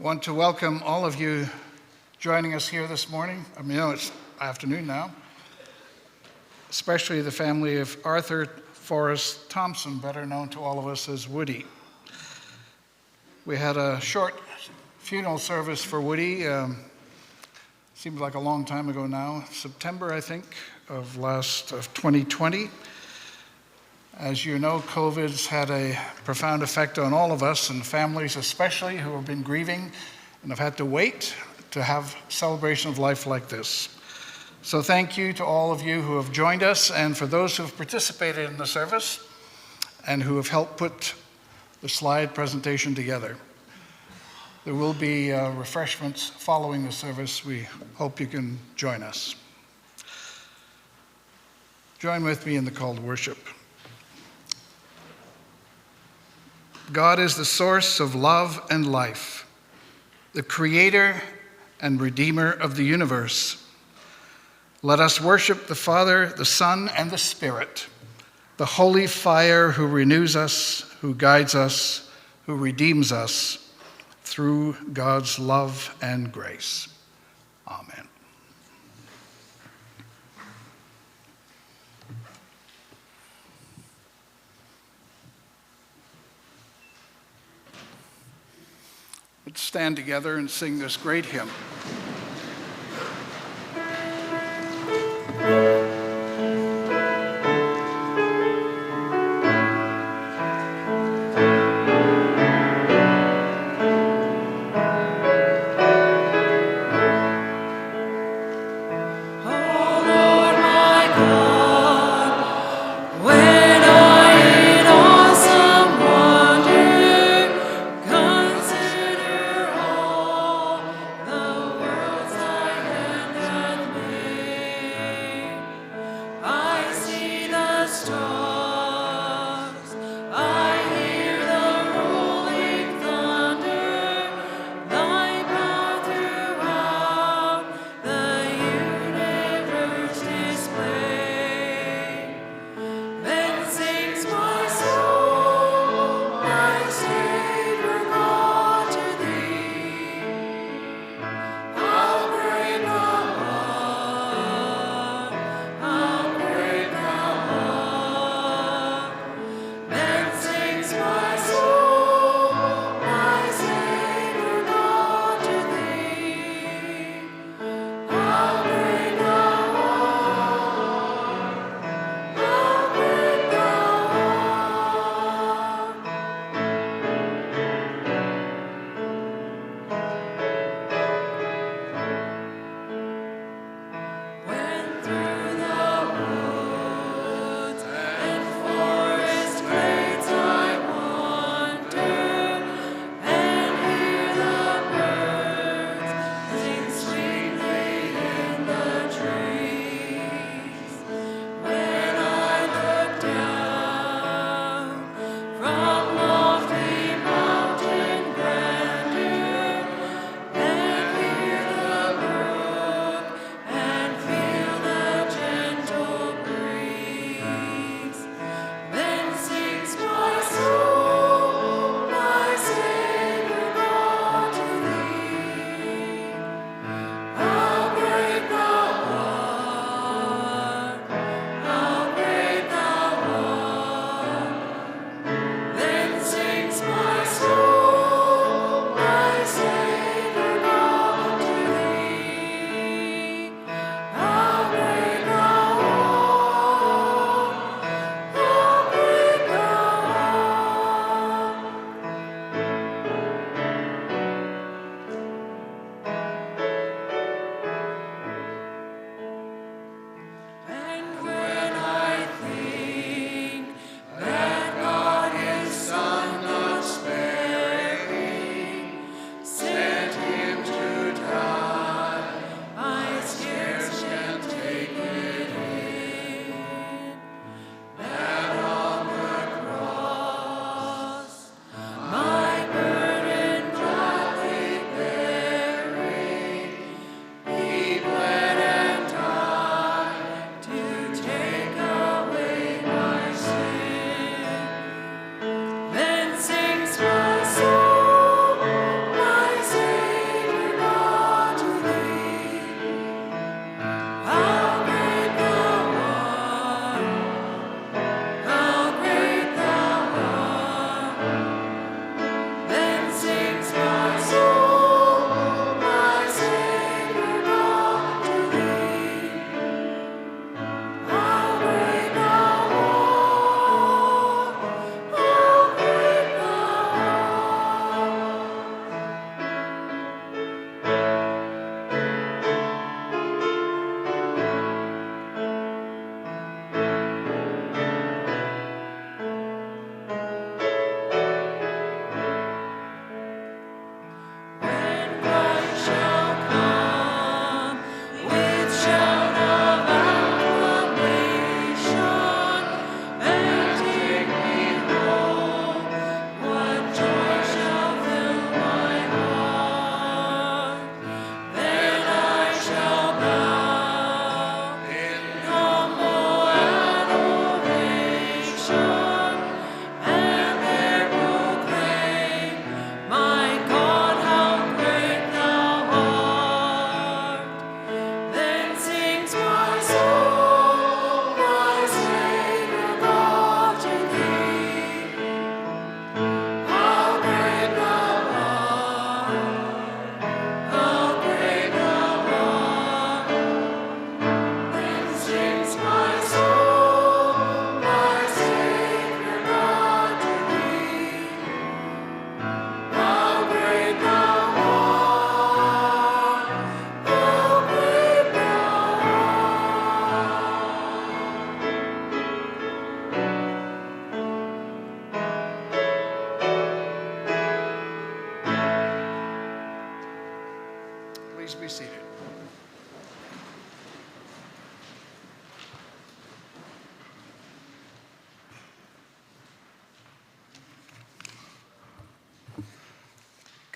want to welcome all of you joining us here this morning. It's afternoon now. Especially the family of Arthur Forrest Thompson, better known to all of us as Woody. We had a short funeral service for Woody. Seems like a long time ago now. September, I think, of 2020. As you know, COVID's had a profound effect on all of us, and families especially, who have been grieving and have had to wait to have celebration of life like this. So thank you to all of you who have joined us, and for those who have participated in the service and who have helped put the slide presentation together. There will be refreshments following the service. We hope you can join us. Join with me in the call to worship. God is the source of love and life, the creator and redeemer of the universe. Let us worship the Father, the Son, and the Spirit, the holy fire who renews us, who guides us, who redeems us through God's love and grace. Amen. Let's stand together and sing this great hymn.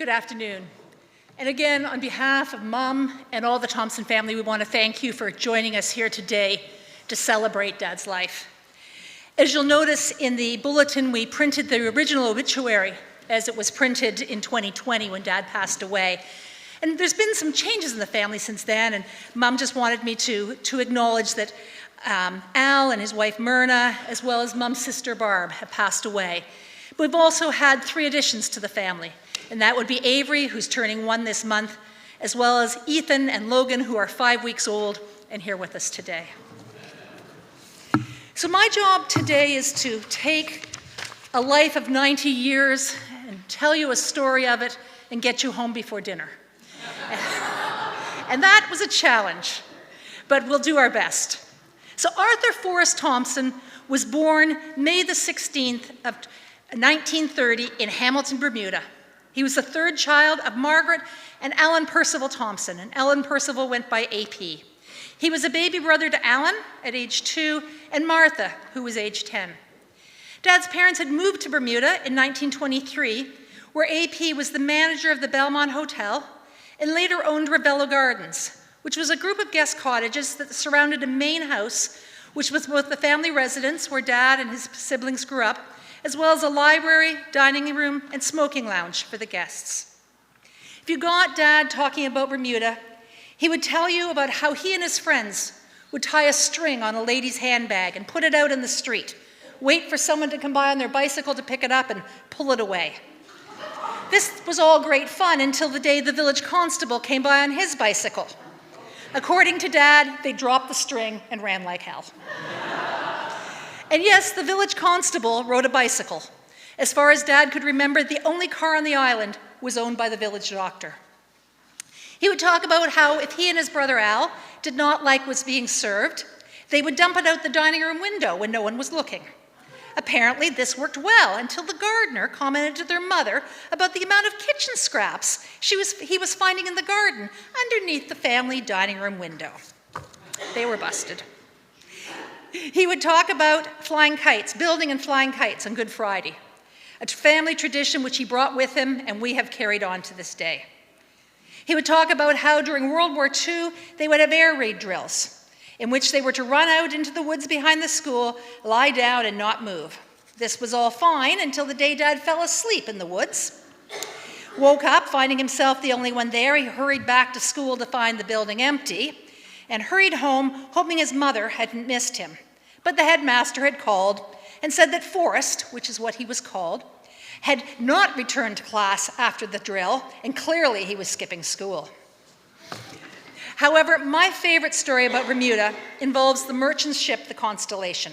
Good afternoon. And again, on behalf of Mom and all the Thompson family, we want to thank you for joining us here today to celebrate Dad's life. As you'll notice in the bulletin, we printed the original obituary as it was printed in 2020 when Dad passed away. And there's been some changes in the family since then, and Mom just wanted me to acknowledge that Al and his wife Myrna, as well as Mom's sister Barb, have passed away. But we've also had 3 additions to the family, and that would be Avery, who's turning 1 this month, as well as Ethan and Logan, who are 5 weeks old and here with us today. So my job today is to take a life of 90 years and tell you a story of it and get you home before dinner. And that was a challenge, but we'll do our best. So Arthur Forrest Thompson was born May the 16th of 1930 in Hamilton, Bermuda. He was the 3rd child of Margaret and Alan Percival Thompson, and Alan Percival went by AP. He was a baby brother to Alan at age 2 and Martha, who was age 10. Dad's parents had moved to Bermuda in 1923, where AP was the manager of the Belmont Hotel and later owned Ravello Gardens, which was a group of guest cottages that surrounded a main house, which was both the family residence where Dad and his siblings grew up, as well as a library, dining room, and smoking lounge for the guests. If you got Dad talking about Bermuda, he would tell you about how he and his friends would tie a string on a lady's handbag and put it out in the street, wait for someone to come by on their bicycle to pick it up and pull it away. This was all great fun until the day the village constable came by on his bicycle. According to Dad, they dropped the string and ran like hell. And yes, the village constable rode a bicycle. As far as Dad could remember, the only car on the island was owned by the village doctor. He would talk about how if he and his brother Al did not like what's being served, they would dump it out the dining room window when no one was looking. Apparently, this worked well until the gardener commented to their mother about the amount of kitchen scraps he was finding in the garden underneath the family dining room window. They were busted. He would talk about flying kites, building and flying kites on Good Friday, a family tradition which he brought with him and we have carried on to this day. He would talk about how during World War II, they would have air raid drills, in which they were to run out into the woods behind the school, lie down, and not move. This was all fine until the day Dad fell asleep in the woods. Woke up, finding himself the only one there. He hurried back to school to find the building empty, and hurried home, hoping his mother hadn't missed him. But the headmaster had called and said that Forrest, which is what he was called, had not returned to class after the drill, and clearly he was skipping school. However, my favorite story about Bermuda involves the merchant ship, the Constellation.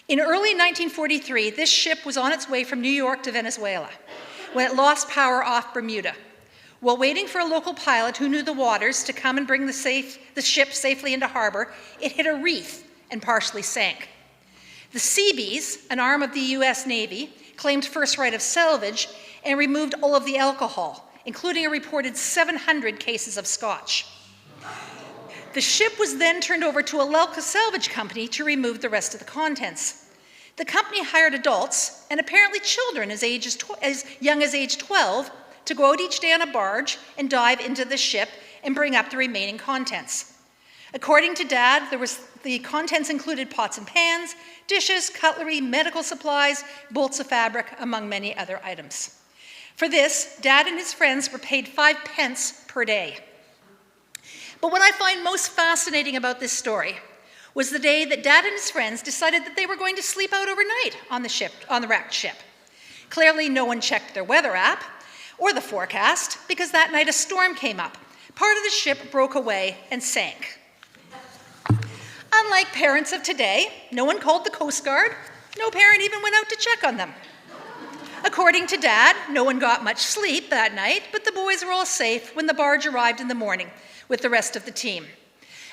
In early 1943, this ship was on its way from New York to Venezuela when it lost power off Bermuda. While waiting for a local pilot who knew the waters to come and bring the ship safely into harbor, it hit a reef and partially sank. The Seabees, an arm of the US Navy, claimed first right of salvage and removed all of the alcohol, including a reported 700 cases of scotch. The ship was then turned over to a local salvage company to remove the rest of the contents. The company hired adults, and apparently children as young as age 12, to go out each day on a barge and dive into the ship and bring up the remaining contents. According to Dad, the contents included pots and pans, dishes, cutlery, medical supplies, bolts of fabric, among many other items. For this, Dad and his friends were paid 5 pence per day. But what I find most fascinating about this story was the day that Dad and his friends decided that they were going to sleep out overnight on the wrecked ship. Clearly, no one checked their weather app or the forecast, because that night a storm came up. Part of the ship broke away and sank. Unlike parents of today, no one called the Coast Guard. No parent even went out to check on them. According to Dad, no one got much sleep that night, but the boys were all safe when the barge arrived in the morning with the rest of the team.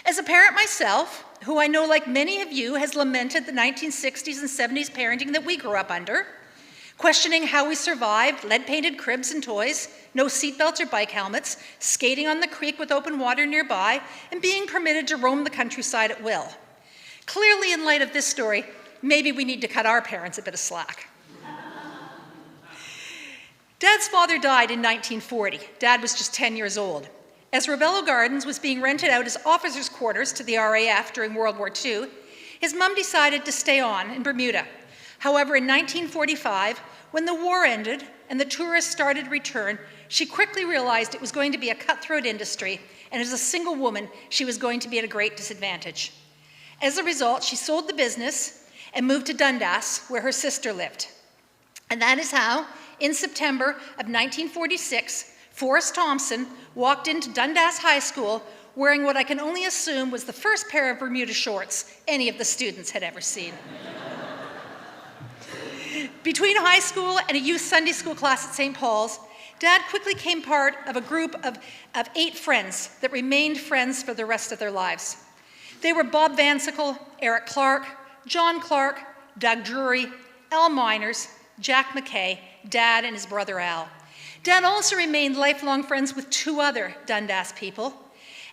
As a parent myself, who I know like many of you has lamented the 1960s and 70s parenting that we grew up under, questioning how we survived lead-painted cribs and toys, no seatbelts or bike helmets, skating on the creek with open water nearby, and being permitted to roam the countryside at will. Clearly, in light of this story, maybe we need to cut our parents a bit of slack. Dad's father died in 1940. Dad was just 10 years old. As Rebello Gardens was being rented out as officers' quarters to the RAF during World War II, his mom decided to stay on in Bermuda. However, in 1945, when the war ended and the tourists started to return, she quickly realized it was going to be a cutthroat industry, and as a single woman, she was going to be at a great disadvantage. As a result, she sold the business and moved to Dundas, where her sister lived. And that is how, in September of 1946, Forrest Thompson walked into Dundas High School wearing what I can only assume was the first pair of Bermuda shorts any of the students had ever seen. Between high school and a youth Sunday school class at St. Paul's, Dad quickly became part of a group of 8 friends that remained friends for the rest of their lives. They were Bob Vansickle, Eric Clark, John Clark, Doug Drury, Al Miners, Jack McKay, Dad, and his brother Al. Dad also remained lifelong friends with 2 other Dundas people,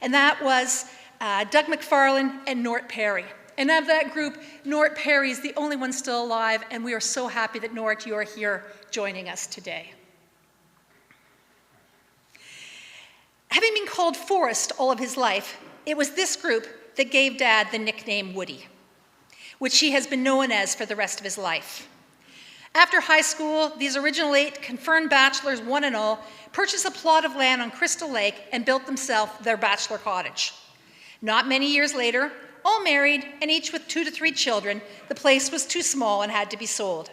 and that was Doug McFarlane and Nort Perry. And of that group, Nort Perry is the only one still alive, and we are so happy that, Nort, you are here joining us today. Having been called Forrest all of his life, it was this group that gave Dad the nickname Woody, which he has been known as for the rest of his life. After high school, these original 8 confirmed bachelors, one and all, purchased a plot of land on Crystal Lake and built themselves their bachelor cottage. Not many years later, all married and each with 2 to 3 children, the place was too small and had to be sold.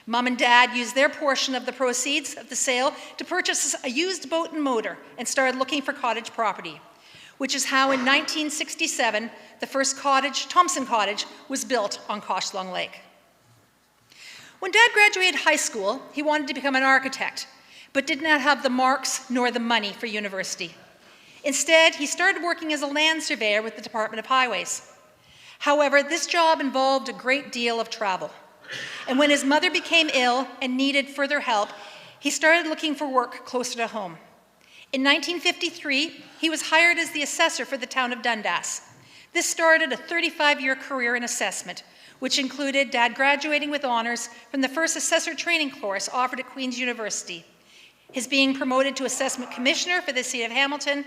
Mom and Dad used their portion of the proceeds of the sale to purchase a used boat and motor and started looking for cottage property, which is how in 1967, the first cottage, Thompson Cottage, was built on Coshlong Lake. When Dad graduated high school, he wanted to become an architect, but did not have the marks nor the money for university. Instead, he started working as a land surveyor with the Department of Highways. However, this job involved a great deal of travel. And when his mother became ill and needed further help, he started looking for work closer to home. In 1953, he was hired as the assessor for the town of Dundas. This started a 35-year career in assessment, which included Dad graduating with honors from the first assessor training course offered at Queen's University, his being promoted to assessment commissioner for the city of Hamilton,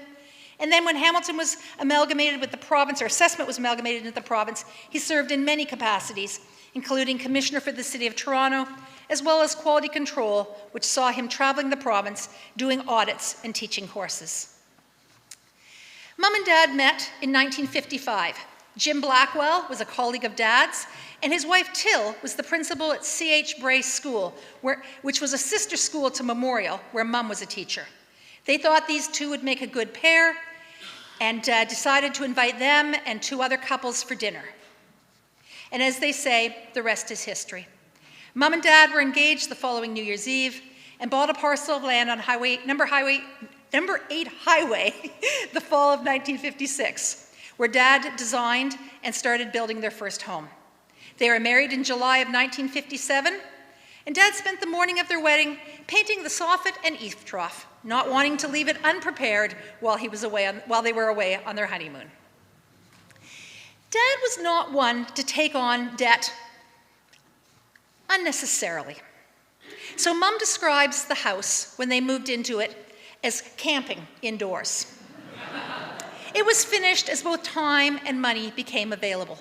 and then when Hamilton was amalgamated with the province, or assessment was amalgamated into the province, he served in many capacities, including commissioner for the city of Toronto, as well as quality control, which saw him traveling the province, doing audits and teaching courses. Mom and Dad met in 1955. Jim Blackwell was a colleague of Dad's, and his wife Till was the principal at C.H. Brace School, which was a sister school to Memorial, where Mom was a teacher. They thought these 2 would make a good pair and decided to invite them and 2 other couples for dinner. And as they say, the rest is history. Mom and Dad were engaged the following New Year's Eve and bought a parcel of land on number 8 Highway the fall of 1956, where Dad designed and started building their first home. They were married in July of 1957, and Dad spent the morning of their wedding painting the soffit and eave trough, not wanting to leave it unprepared while they were away on their honeymoon. Dad was not one to take on debt unnecessarily. So Mom describes the house when they moved into it as camping indoors. It was finished as both time and money became available.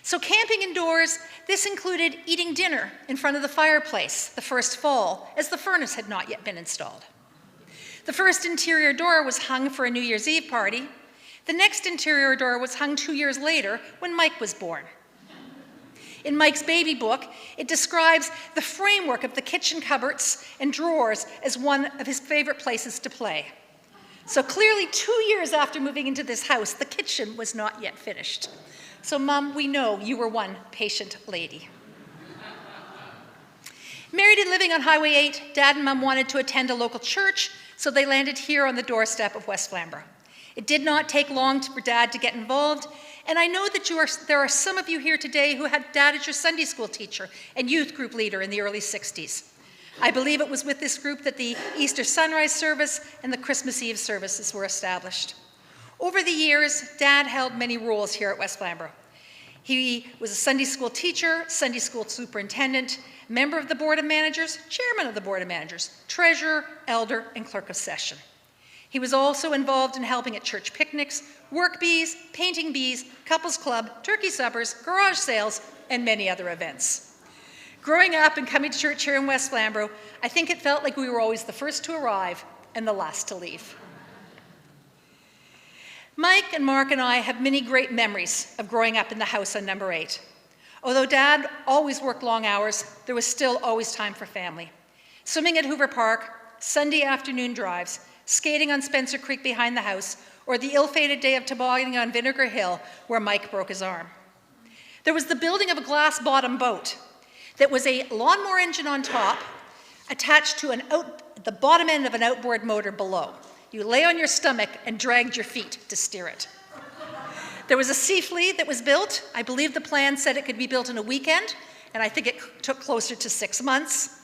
So camping indoors, this included eating dinner in front of the fireplace the first fall, as the furnace had not yet been installed. The first interior door was hung for a New Year's Eve party. The next interior door was hung 2 years later when Mike was born. In Mike's baby book, it describes the framework of the kitchen cupboards and drawers as one of his favorite places to play. So clearly 2 years after moving into this house, the kitchen was not yet finished. So Mom, we know you were one patient lady. Married and living on Highway 8, Dad and Mom wanted to attend a local church, so they landed here on the doorstep of West Flamboro. It did not take long for Dad to get involved, and I know that there are some of you here today who had Dad as your Sunday school teacher and youth group leader in the early 60s. I believe it was with this group that the Easter sunrise service and the Christmas Eve services were established. Over the years, Dad held many roles here at West Flamboro. He was a Sunday school teacher, Sunday school superintendent, member of the Board of Managers, chairman of the Board of Managers, treasurer, elder, and clerk of session. He was also involved in helping at church picnics, work bees, painting bees, couples club, turkey suppers, garage sales, and many other events. Growing up and coming to church here in West Flamboro, I think it felt like we were always the first to arrive and the last to leave. Mike and Mark and I have many great memories of growing up in the house on number 8. Although Dad always worked long hours, there was still always time for family. Swimming at Hoover Park, Sunday afternoon drives, skating on Spencer Creek behind the house, or the ill-fated day of tobogganing on Vinegar Hill where Mike broke his arm. There was the building of a glass-bottom boat that was a lawnmower engine on top attached to the bottom end of an outboard motor below. You lay on your stomach and dragged your feet to steer it. There was a sea flea that was built. I believe the plan said it could be built in a weekend, and I think it took closer to 6 months.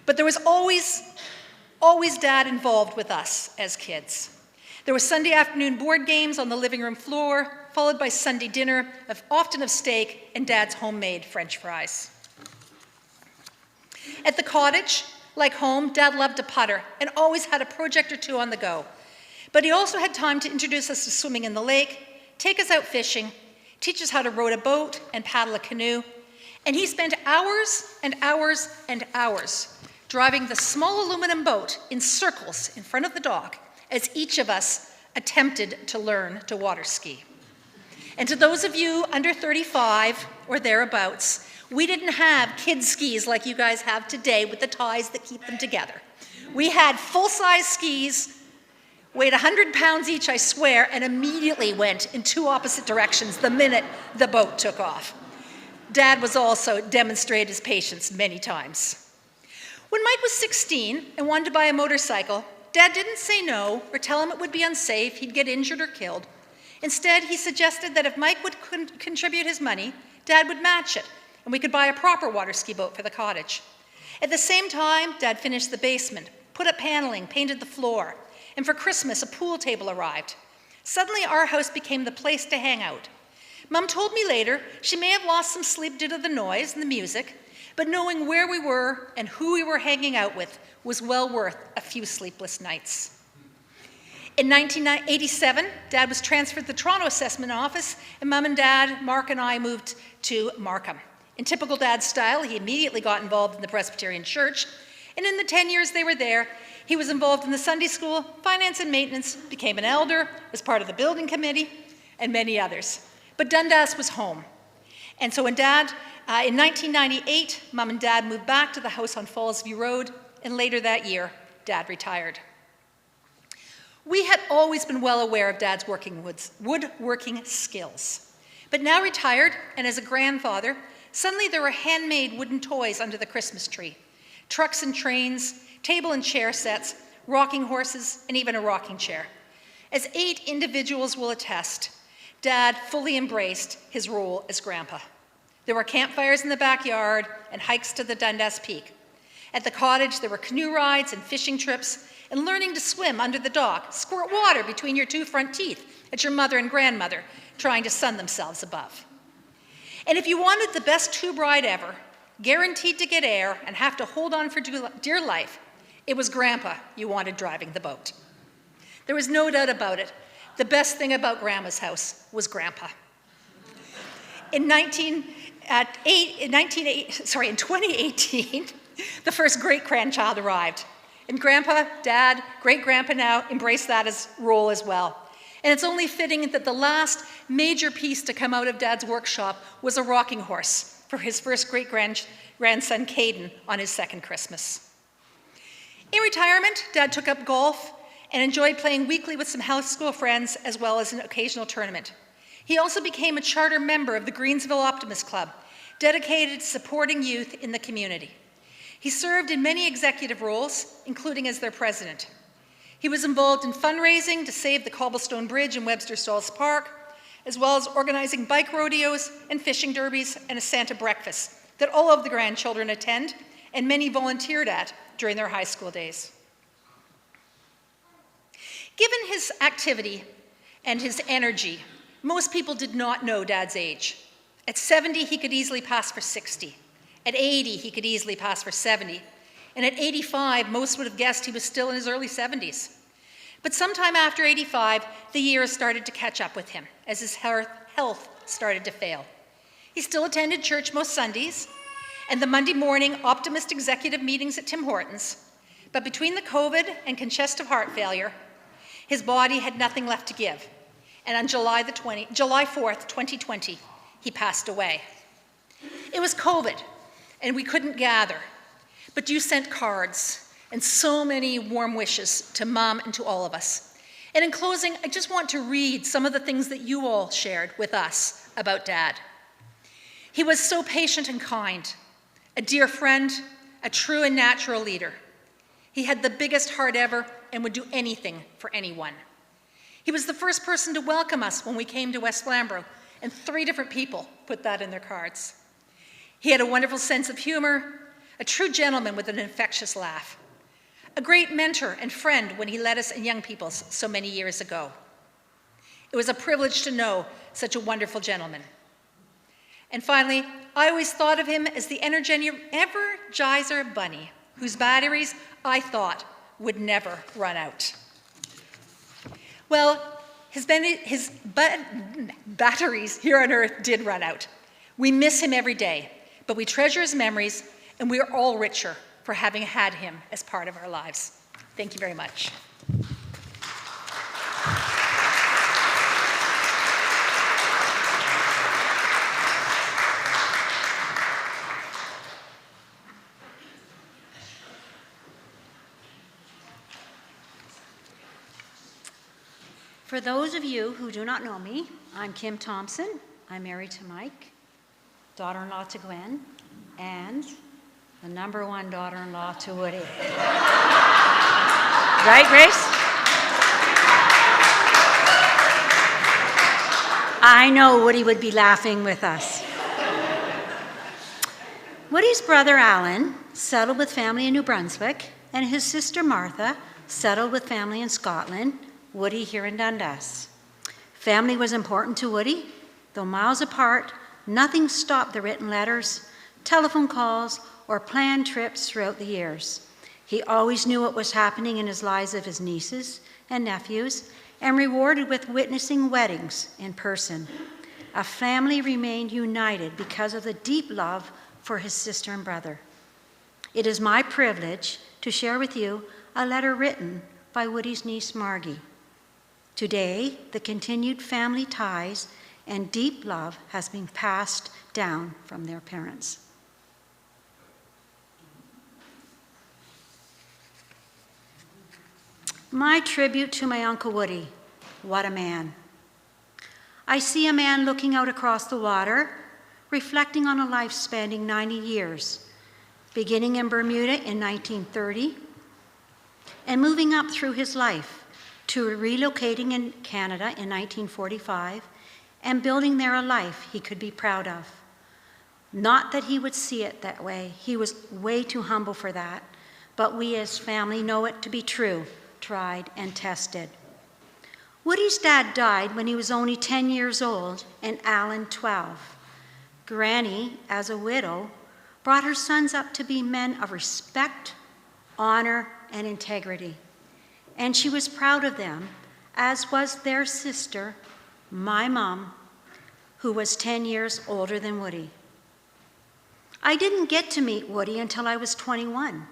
But there was always Dad involved with us as kids. There were Sunday afternoon board games on the living room floor, followed by Sunday dinner, often of steak and Dad's homemade French fries. At the cottage, like home, Dad loved to putter and always had a project or two on the go. But he also had time to introduce us to swimming in the lake, take us out fishing, teach us how to row a boat and paddle a canoe, and he spent hours and hours and hours driving the small aluminum boat in circles in front of the dock as each of us attempted to learn to water ski. And to those of you under 35 or thereabouts, we didn't have kids' skis like you guys have today with the ties that keep them together. We had full-size skis, weighed 100 pounds each, I swear, and immediately went in 2 opposite directions the minute the boat took off. Dad was also demonstrated his patience many times. When Mike was 16 and wanted to buy a motorcycle, Dad didn't say no or tell him it would be unsafe, he'd get injured or killed. Instead, he suggested that if Mike would contribute his money, Dad would match it, and we could buy a proper water ski boat for the cottage. At the same time, Dad finished the basement, put up paneling, painted the floor, and for Christmas, a pool table arrived. Suddenly, our house became the place to hang out. Mom told me later she may have lost some sleep due to the noise and the music, but knowing where we were and who we were hanging out with was well worth a few sleepless nights. In 1987, Dad was transferred to the Toronto Assessment Office, and Mom and Dad, Mark and I, moved to Markham. In typical Dad style, he immediately got involved in the Presbyterian Church, and in the 10 years they were there, he was involved in the Sunday school, finance and maintenance, became an elder, was part of the building committee, and many others. But Dundas was home. And so when in 1998, Mom and Dad moved back to the house on Fallsview Road, and later that year, Dad retired. We had always been well aware of Dad's woodworking skills. But now retired, and as a grandfather, suddenly there were handmade wooden toys under the Christmas tree. Trucks and trains, table and chair sets, rocking horses, and even a rocking chair. As 8 individuals will attest, Dad fully embraced his role as grandpa. There were campfires in the backyard and hikes to the Dundas Peak. At the cottage, there were canoe rides and fishing trips, and learning to swim under the dock, squirt water between your 2 front teeth at your mother and grandmother, trying to sun themselves above. And if you wanted the best tube ride ever, guaranteed to get air and have to hold on for dear life, it was Grandpa you wanted driving the boat. There was no doubt about it. The best thing about Grandma's house was Grandpa. In 2018, the first great-grandchild arrived. And Grandpa, Dad, great-grandpa now embraced that role as well. And it's only fitting that the last major piece to come out of Dad's workshop was a rocking horse for his first great-grandson, Caden, on his 2nd Christmas. In retirement, Dad took up golf and enjoyed playing weekly with some house school friends as well as an occasional tournament. He also became a charter member of the Greensville Optimist Club, dedicated to supporting youth in the community. He served in many executive roles, including as their president. He was involved in fundraising to save the Cobblestone Bridge in Webster Stalls Park, as well as organizing bike rodeos and fishing derbies and a Santa breakfast that all of the grandchildren attend and many volunteered at during their high school days. Given his activity and his energy, most people did not know Dad's age. At 70, he could easily pass for 60. At 80, he could easily pass for 70. And at 85, most would have guessed he was still in his early 70s. But sometime after 85, the years started to catch up with him as his health started to fail. He still attended church most Sundays and the Monday morning optimist executive meetings at Tim Hortons. But between the COVID and congestive heart failure, his body had nothing left to give. And on July 4th, 2020, he passed away. It was COVID, and we couldn't gather. But you sent cards and so many warm wishes to Mom and to all of us. And in closing, I just want to read some of the things that you all shared with us about Dad. He was so patient and kind, a dear friend, a true and natural leader. He had the biggest heart ever and would do anything for anyone. He was the first person to welcome us when we came to West Flamboro, and 3 different people put that in their cards. He had a wonderful sense of humor, a true gentleman with an infectious laugh, a great mentor and friend when he led us in Young People's so many years ago. It was a privilege to know such a wonderful gentleman. And finally, I always thought of him as the Energizer Bunny, whose batteries I thought would never run out. Well, his batteries here on Earth did run out. We miss him every day, but we treasure his memories, and we are all richer for having had him as part of our lives. Thank you very much. For those of you who do not know me, I'm Kim Thompson. I'm married to Mike, daughter-in-law to Gwen, and the #1 daughter-in-law to Woody. Right, Grace? I know Woody would be laughing with us. Woody's brother Alan settled with family in New Brunswick, and his sister Martha settled with family in Scotland, Woody here in Dundas. Family was important to Woody. Though miles apart, nothing stopped the written letters, telephone calls, or planned trips throughout the years. He always knew what was happening in his lives of his nieces and nephews, and rewarded with witnessing weddings in person. A family remained united because of the deep love for his sister and brother. It is my privilege to share with you a letter written by Woody's niece Margie. Today, the continued family ties and deep love has been passed down from their parents. My tribute to my Uncle Woody. What a man. I see a man looking out across the water, reflecting on a life spanning 90 years, beginning in Bermuda in 1930, and moving up through his life to relocating in Canada in 1945 and building there a life he could be proud of. Not that he would see it that way. He was way too humble for that, but we as family know it to be true, tried and tested. Woody's dad died when he was only 10 years old and Alan 12. Granny, as a widow, brought her sons up to be men of respect, honor, and integrity. And she was proud of them, as was their sister, my mom, who was 10 years older than Woody. I didn't get to meet Woody until I was 21,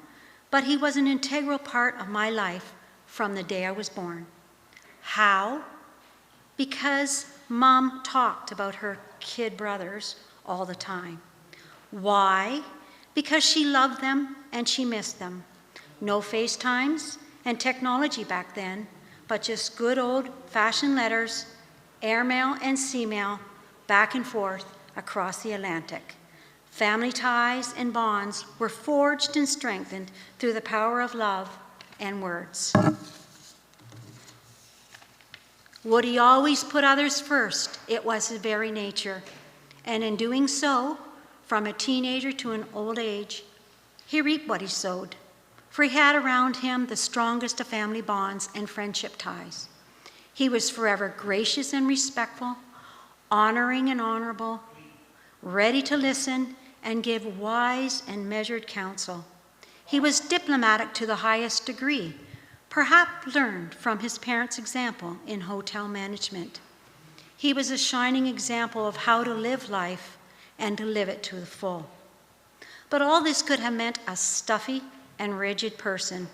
but he was an integral part of my life from the day I was born. How? Because Mom talked about her kid brothers all the time. Why? Because she loved them and she missed them. No FaceTimes and technology back then, but just good old-fashioned letters, airmail and seamail, back and forth across the Atlantic. Family ties and bonds were forged and strengthened through the power of love and words. Woody always put others first. It was his very nature. And in doing so, from a teenager to an old age, he reaped what he sowed. For he had around him the strongest of family bonds and friendship ties. He was forever gracious and respectful, honoring and honorable, ready to listen, and give wise and measured counsel. He was diplomatic to the highest degree, perhaps learned from his parents' example in hotel management. He was a shining example of how to live life and to live it to the full. But all this could have meant a stuffy and rigid person,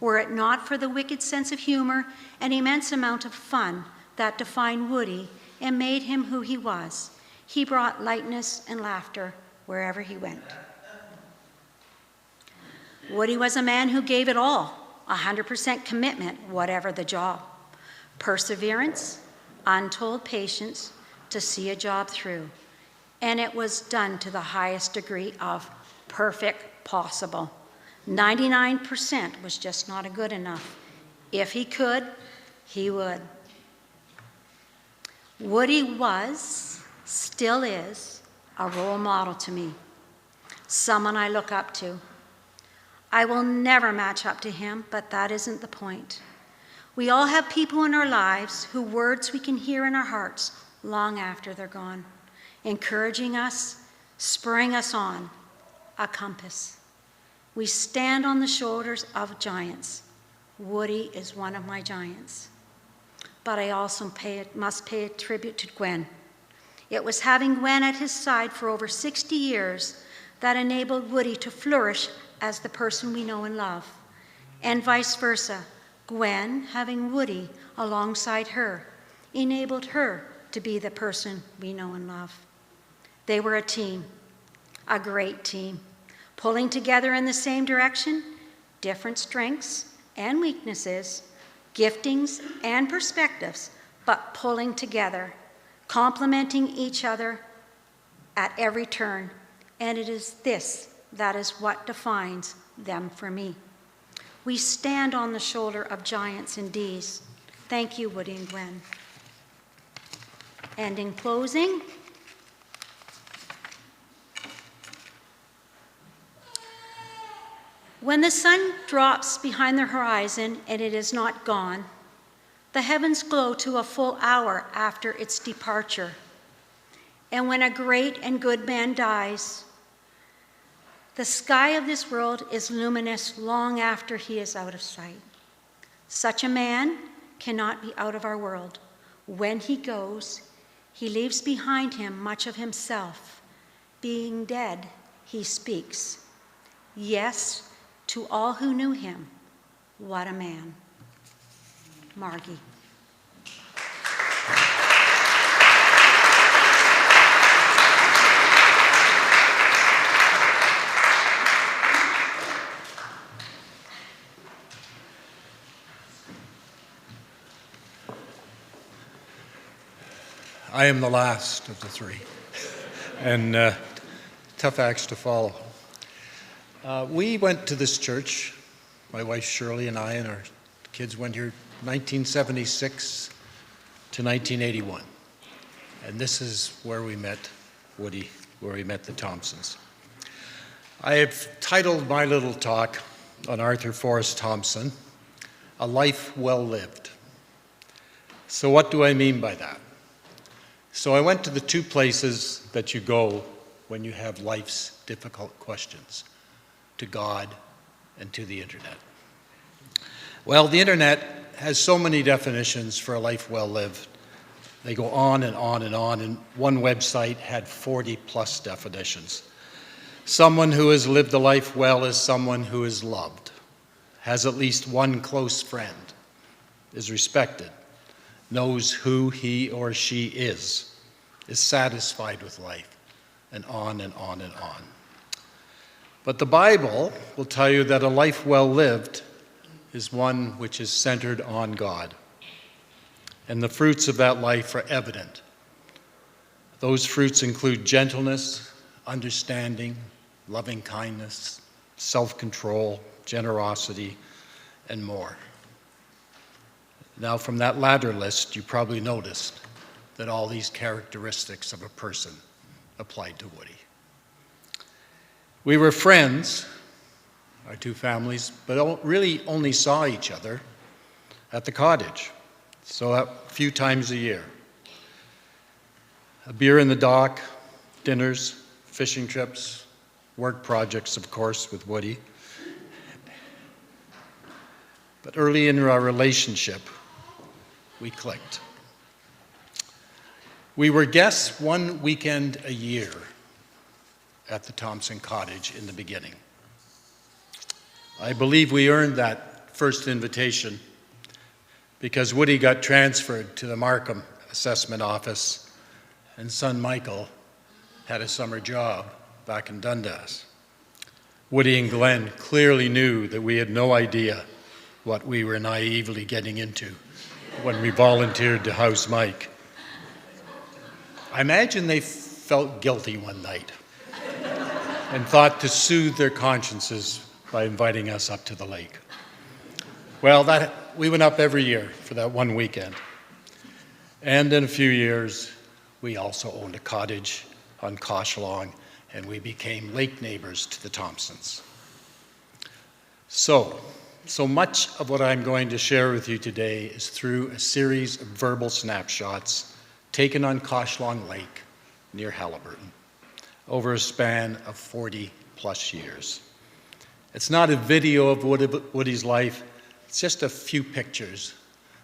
were it not for the wicked sense of humor and immense amount of fun that defined Woody and made him who he was. He brought lightness and laughter wherever he went. Woody was a man who gave it all, 100% commitment, whatever the job. Perseverance, untold patience to see a job through. And it was done to the highest degree of perfect possible. 99% was just not good enough. If he could, he would. Woody was, still is, a role model to me, someone I look up to. I will never match up to him, but that isn't the point. We all have people in our lives whose words we can hear in our hearts long after they're gone, encouraging us, spurring us on, a compass. We stand on the shoulders of giants. Woody is one of my giants. But I also must pay a tribute to Gwen. It was having Gwen at his side for over 60 years that enabled Woody to flourish as the person we know and love, and vice versa. Gwen, having Woody alongside her, enabled her to be the person we know and love. They were a team, a great team, pulling together in the same direction, different strengths and weaknesses, giftings and perspectives, but pulling together, complementing each other at every turn. And it is this that is what defines them for me. We stand on the shoulder of giants indeed. Thank you, Woody and Gwen. And in closing, when the sun drops behind the horizon and it is not gone, the heavens glow to a full hour after its departure. And when a great and good man dies, the sky of this world is luminous long after he is out of sight. Such a man cannot be out of our world. When he goes, he leaves behind him much of himself. Being dead, he speaks. Yes, to all who knew him, what a man. Margie. I am the last of the three, and tough acts to follow. We went to this church, my wife Shirley and I and our kids went here 1976 to 1981. And this is where we met Woody, where we met the Thompsons. I have titled my little talk on Arthur Forrest Thompson, A Life Well Lived. So what do I mean by that? So I went to the two places that you go when you have life's difficult questions, to God and to the internet. Well, the internet has so many definitions for a life well lived. They go on and on and on, and one website had 40 plus definitions. Someone who has lived a life well is someone who is loved, has at least one close friend, is respected, knows who he or she is satisfied with life, and on and on and on. But the Bible will tell you that a life well lived is one which is centered on God. And the fruits of that life are evident. Those fruits include gentleness, understanding, loving kindness, self-control, generosity, and more. Now, from that latter list, you probably noticed that all these characteristics of a person applied to Woody. We were friends, our two families, but really only saw each other at the cottage, so a few times a year. A beer in the dock, dinners, fishing trips, work projects, of course, with Woody. But early in our relationship, we clicked. We were guests one weekend a year at the Thompson cottage in the beginning. I believe we earned that first invitation because Woody got transferred to the Markham assessment office and son Michael had a summer job back in Dundas. Woody and Glenn clearly knew that we had no idea what we were naively getting into when we volunteered to house Mike. I imagine they felt guilty one night and thought to soothe their consciences by inviting us up to the lake. Well, we went up every year for that one weekend. And in a few years, we also owned a cottage on Coshlong, and we became lake neighbors to the Thompsons. So much of what I'm going to share with you today is through a series of verbal snapshots taken on Coshlong Lake near Halliburton over a span of 40 plus years. It's not a video of Woody's life, it's just a few pictures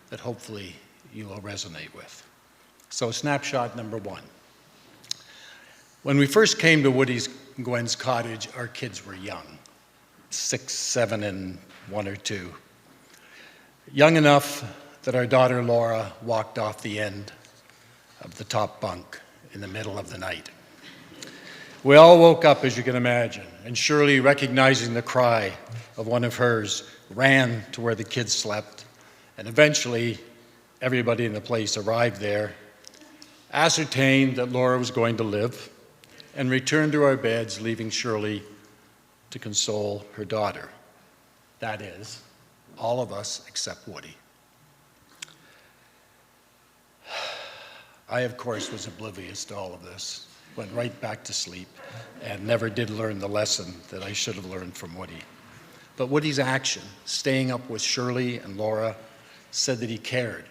that hopefully you will resonate with. So snapshot number one. When we first came to Woody's and Gwen's cottage, our kids were young, 6, 7, and 1 or 2. Young enough that our daughter Laura walked off the end of the top bunk in the middle of the night. We all woke up, as you can imagine, and Shirley, recognizing the cry of one of hers, ran to where the kids slept, and eventually everybody in the place arrived there, ascertained that Laura was going to live, and returned to our beds, leaving Shirley to console her daughter. That is, all of us except Woody. I, of course, was oblivious to all of this, went right back to sleep, and never did learn the lesson that I should have learned from Woody. But Woody's action, staying up with Shirley and Laura, said that he cared,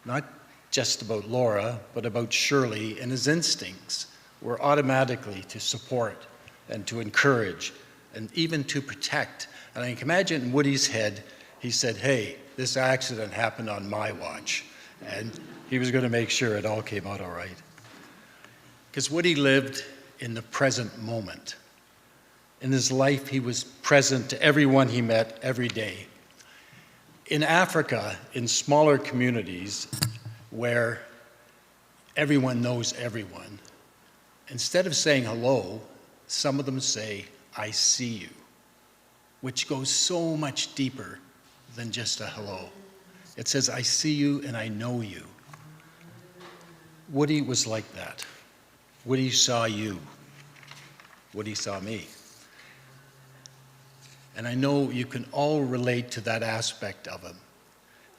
not just about Laura, but about Shirley, and his instincts were automatically to support and to encourage and even to protect. And I can imagine in Woody's head, he said, hey, this accident happened on my watch. And he was going to make sure it all came out all right. Because Woody lived in the present moment. In his life, he was present to everyone he met every day. In Africa, in smaller communities where everyone knows everyone, instead of saying hello, some of them say, I see you, which goes so much deeper than just a hello. It says, I see you and I know you. Woody was like that. Woody saw you. Woody saw me. And I know you can all relate to that aspect of him,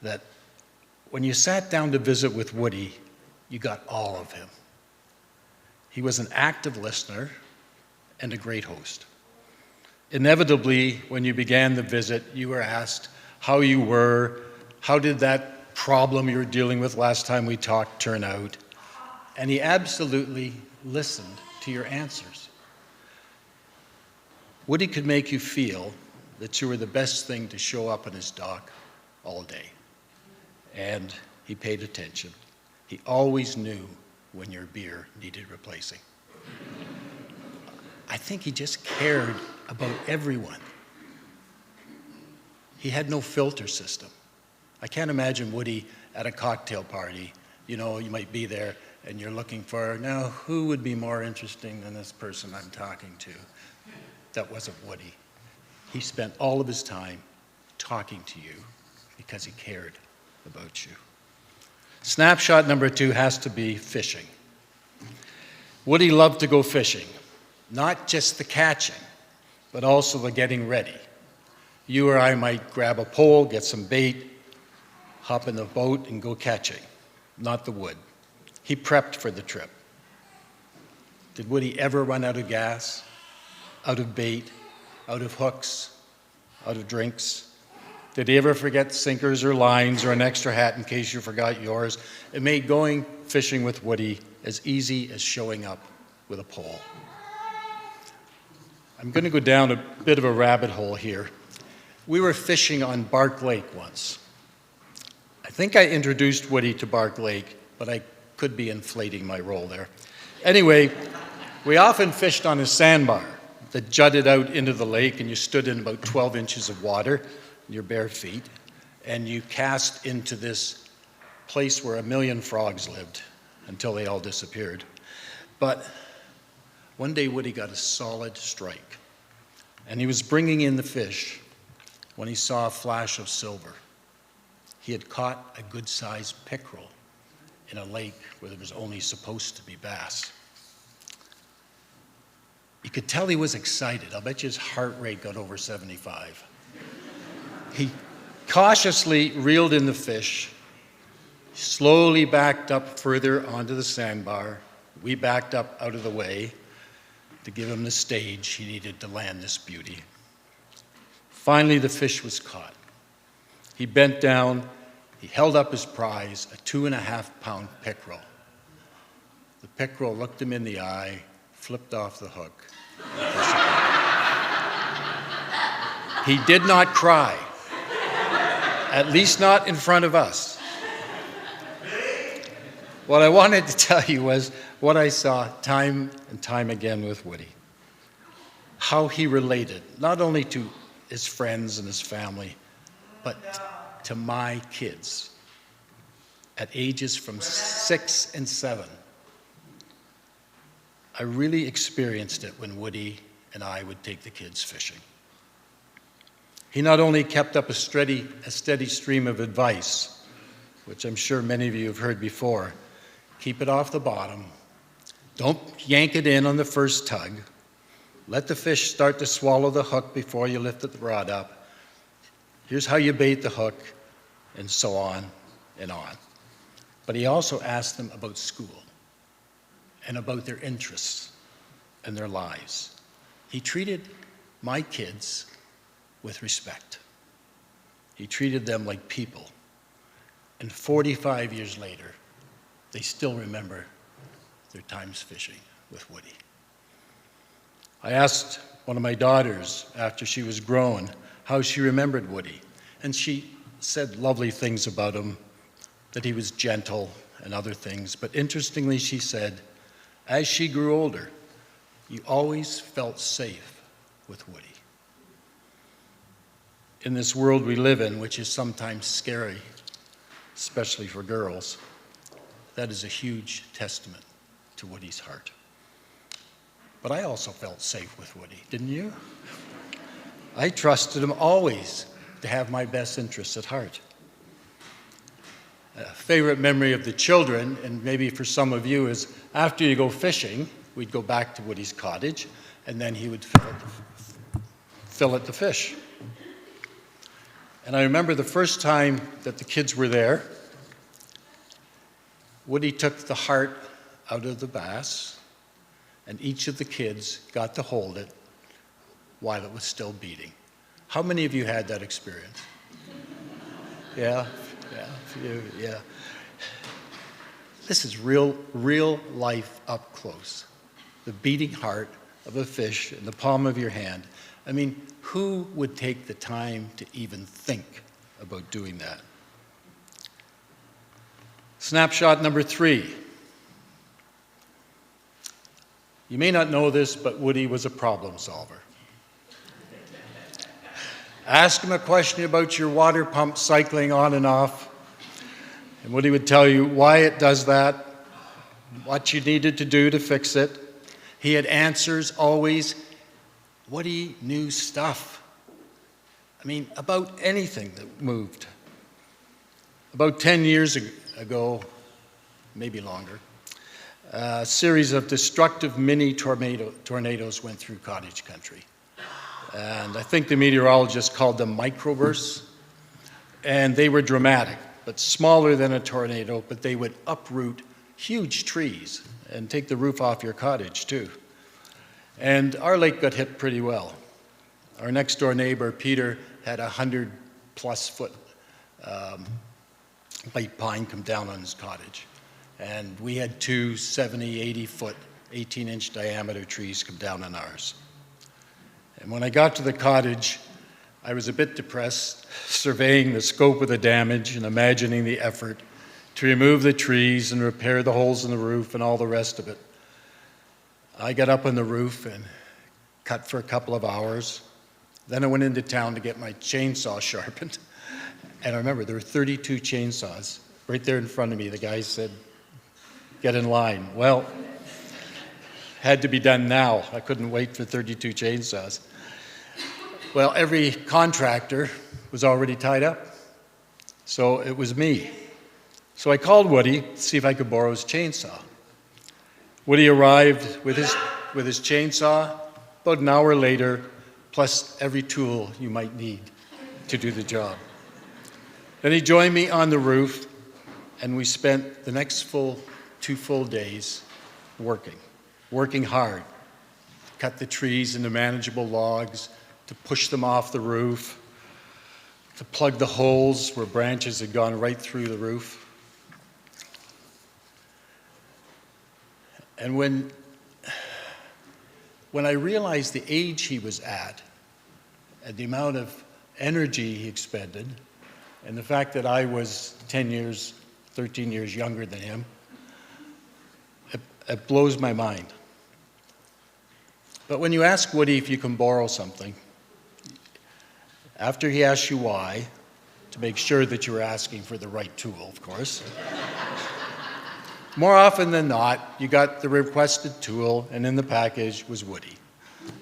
that when you sat down to visit with Woody, you got all of him. He was an active listener and a great host. Inevitably, when you began the visit, you were asked how you were, how did that problem you were dealing with last time we talked turn out? And he absolutely listened to your answers. Woody could make you feel that you were the best thing to show up in his dock all day. And he paid attention. He always knew when your beer needed replacing. I think he just cared about everyone. He had no filter system. I can't imagine Woody at a cocktail party. You know, you might be there and you're looking for, now, who would be more interesting than this person I'm talking to? That wasn't Woody. He spent all of his time talking to you because he cared about you. Snapshot number 2 has to be fishing. Woody loved to go fishing, not just the catching, but also the getting ready. You or I might grab a pole, get some bait, hop in the boat and go catching, not the wood. He prepped for the trip. Did Woody ever run out of gas, out of bait, out of hooks, out of drinks? Did he ever forget sinkers or lines or an extra hat in case you forgot yours? It made going fishing with Woody as easy as showing up with a pole. I'm going to go down a bit of a rabbit hole here. We were fishing on Bark Lake once. I think I introduced Woody to Bark Lake, but I could be inflating my role there. Anyway, we often fished on a sandbar that jutted out into the lake, and you stood in about 12 inches of water in your bare feet, and you cast into this place where 1 million frogs lived until they all disappeared. But one day Woody got a solid strike, and he was bringing in the fish when he saw a flash of silver. He had caught a good-sized pickerel in a lake where there was only supposed to be bass. You could tell he was excited. I'll bet you his heart rate got over 75. He cautiously reeled in the fish, slowly backed up further onto the sandbar. We backed up out of the way to give him the stage he needed to land this beauty. Finally, the fish was caught. He bent down, he held up his prize, a 2.5-pound pickerel. The pickerel looked him in the eye, flipped off the hook. He did not cry, at least not in front of us. What I wanted to tell you was what I saw time and time again with Woody. How he related, not only to his friends and his family, but to my kids at ages from 6 and 7. I really experienced it when Woody and I would take the kids fishing. He not only kept up a steady stream of advice, which I'm sure many of you have heard before. Keep it off the bottom. Don't yank it in on the first tug. Let the fish start to swallow the hook before you lift the rod up. Here's how you bait the hook, and so on and on. But he also asked them about school and about their interests and their lives. He treated my kids with respect. He treated them like people. And 45 years later, they still remember their times fishing with Woody. I asked one of my daughters after she was grown how she remembered Woody, and she said lovely things about him, that he was gentle and other things. But interestingly, she said, as she grew older, you always felt safe with Woody. In this world we live in, which is sometimes scary, especially for girls, that is a huge testament to Woody's heart. But I also felt safe with Woody, didn't you? I trusted him always to have my best interests at heart. A favorite memory of the children, and maybe for some of you, is after you go fishing, we'd go back to Woody's cottage, and then he would fillet the fish. And I remember the first time that the kids were there, Woody took the heart out of the bass, and each of the kids got to hold it while it was still beating. How many of you had that experience? Yeah. This is real life up close. The beating heart of a fish in the palm of your hand. I mean, who would take the time to even think about doing that? Snapshot number 3. You may not know this, but Woody was a problem solver. Ask him a question about your water pump cycling on and off, and Woody would tell you why it does that, what you needed to do to fix it. He had answers always. Woody knew stuff. I mean, about anything that moved. About 10 years ago, maybe longer, a series of destructive mini tornadoes went through cottage country. And I think the meteorologists called them microbursts. And they were dramatic, but smaller than a tornado, but they would uproot huge trees and take the roof off your cottage too. And our lake got hit pretty well. Our next door neighbor, Peter, had 100+ foot white pine come down on his cottage. And we had 2 70, 80 foot, 18-inch diameter trees come down on ours. And when I got to the cottage, I was a bit depressed, surveying the scope of the damage and imagining the effort to remove the trees and repair the holes in the roof and all the rest of it. I got up on the roof and cut for a couple of hours. Then I went into town to get my chainsaw sharpened. And I remember there were 32 chainsaws right there in front of me. The guy said, "Get in line." Well, had to be done now. I couldn't wait for 32 chainsaws. Well, every contractor was already tied up, so it was me. So I called Woody to see if I could borrow his chainsaw. Woody arrived with his chainsaw about an hour later, plus every tool you might need to do the job. Then he joined me on the roof, and we spent the next 2 full days working hard. Cut the trees into manageable logs, to push them off the roof, to plug the holes where branches had gone right through the roof. And when I realized the age he was at, and the amount of energy he expended, and the fact that I was 13 years younger than him, it blows my mind. But when you ask Woody if you can borrow something, after he asks you why, to make sure that you're asking for the right tool, of course, more often than not, you got the requested tool, and in the package was Woody.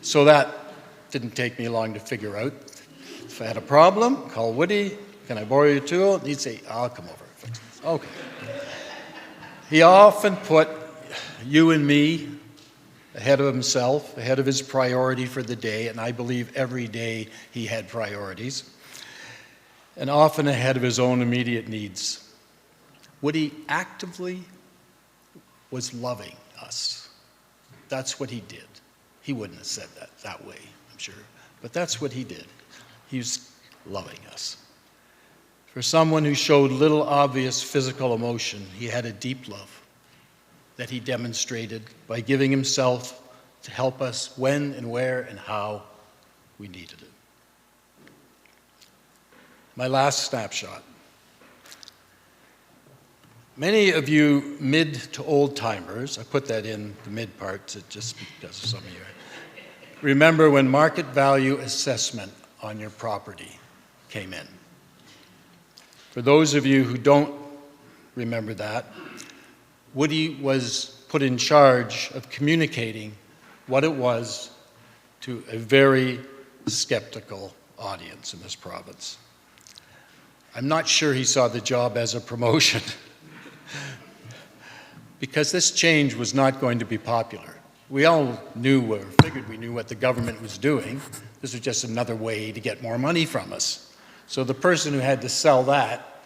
So that didn't take me long to figure out. If I had a problem, call Woody, "Can I borrow your tool?" And he'd say, "I'll come over and fix it." Okay. He often put you and me ahead of himself, ahead of his priority for the day, and I believe every day he had priorities, and often ahead of his own immediate needs. Woody actively was loving us. That's what he did. He wouldn't have said that way, I'm sure, but that's what he did. He was loving us. For someone who showed little obvious physical emotion, he had a deep love that he demonstrated by giving himself to help us when and where and how we needed it. My last snapshot. Many of you mid to old timers, I put that in the mid part just because of some of you, remember when market value assessment on your property came in. For those of you who don't remember that, Woody was put in charge of communicating what it was to a very skeptical audience in this province. I'm not sure he saw the job as a promotion because this change was not going to be popular. We all knew, or figured we knew what the government was doing. This was just another way to get more money from us. So the person who had to sell that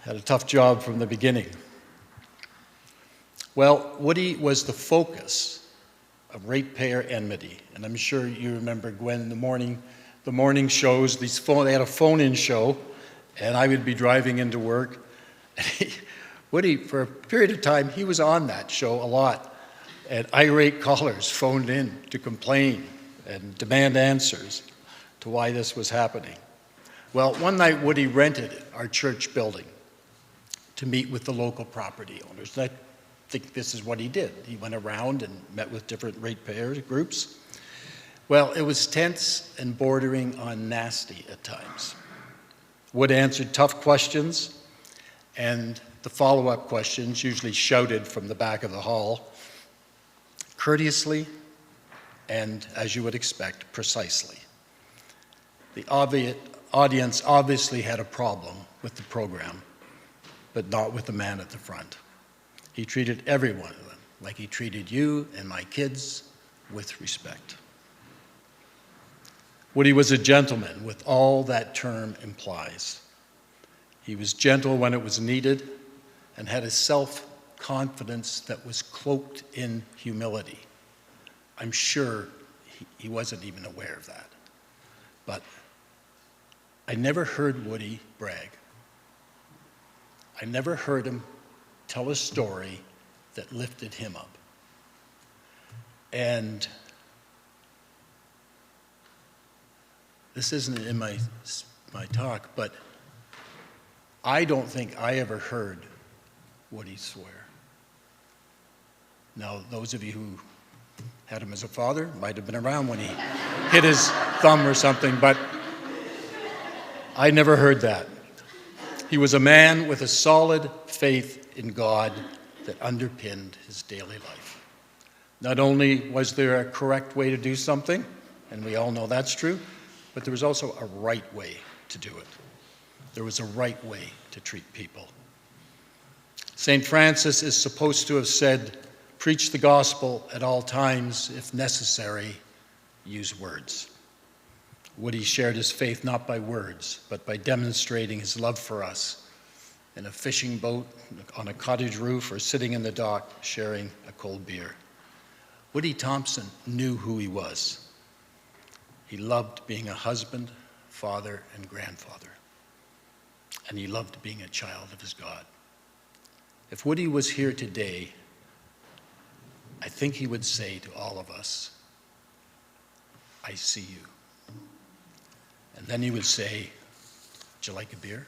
had a tough job from the beginning. Well, Woody was the focus of ratepayer enmity. And I'm sure you remember, Gwen, the morning shows, they had a phone-in show, and I would be driving into work. And Woody, for a period of time, he was on that show a lot. And irate callers phoned in to complain and demand answers to why this was happening. Well, one night Woody rented our church building to meet with the local property owners. And I think this is what he did. He went around and met with different ratepayer groups. Well, it was tense and bordering on nasty at times. Wood answered tough questions, and the follow-up questions, usually shouted from the back of the hall, courteously and, as you would expect, precisely. The audience obviously had a problem with the program, but not with the man at the front. He treated every one of them like he treated you and my kids, with respect. Woody was a gentleman with all that term implies. He was gentle when it was needed and had a self-confidence that was cloaked in humility. I'm sure he wasn't even aware of that. But I never heard Woody brag. I never heard him tell a story that lifted him up. And this isn't in my talk, but I don't think I ever heard Woody swear. Now, those of you who had him as a father might have been around when he hit his thumb or something, but I never heard that. He was a man with a solid faith in God that underpinned his daily life. Not only was there a correct way to do something, and we all know that's true, but there was also a right way to do it. There was a right way to treat people. St. Francis is supposed to have said, "Preach the gospel at all times, if necessary, use words." Woody shared his faith not by words, but by demonstrating his love for us in a fishing boat, on a cottage roof, or sitting in the dock sharing a cold beer. Woody Thompson knew who he was. He loved being a husband, father, and grandfather. And he loved being a child of his God. If Woody was here today, I think he would say to all of us, "I see you." And then he would say, "Would you like a beer?"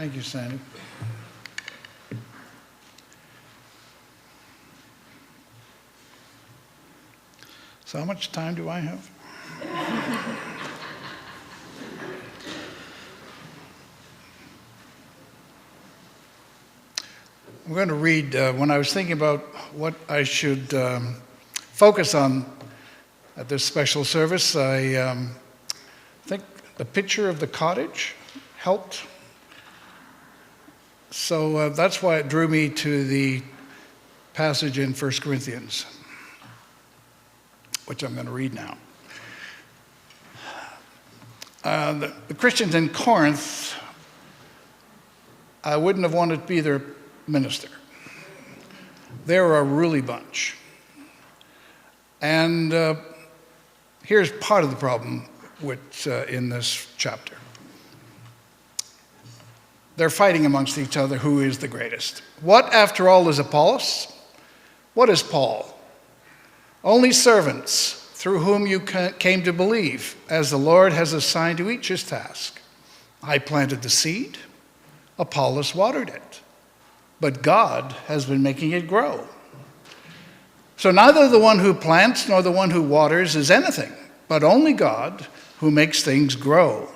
Thank you, Sandy. So how much time do I have? I'm going to read, when I was thinking about what I should focus on at this special service, I think the picture of the cottage helped. So that's why it drew me to the passage in 1 Corinthians, which I'm going to read now. The Christians in Corinth, I wouldn't have wanted to be their minister. They're a really bunch. And here's part of the problem with, in this chapter. They're fighting amongst each other who is the greatest. What, after all, is Apollos? What is Paul? Only servants through whom you came to believe, as the Lord has assigned to each his task. I planted the seed, Apollos watered it, but God has been making it grow. So neither the one who plants nor the one who waters is anything, but only God who makes things grow.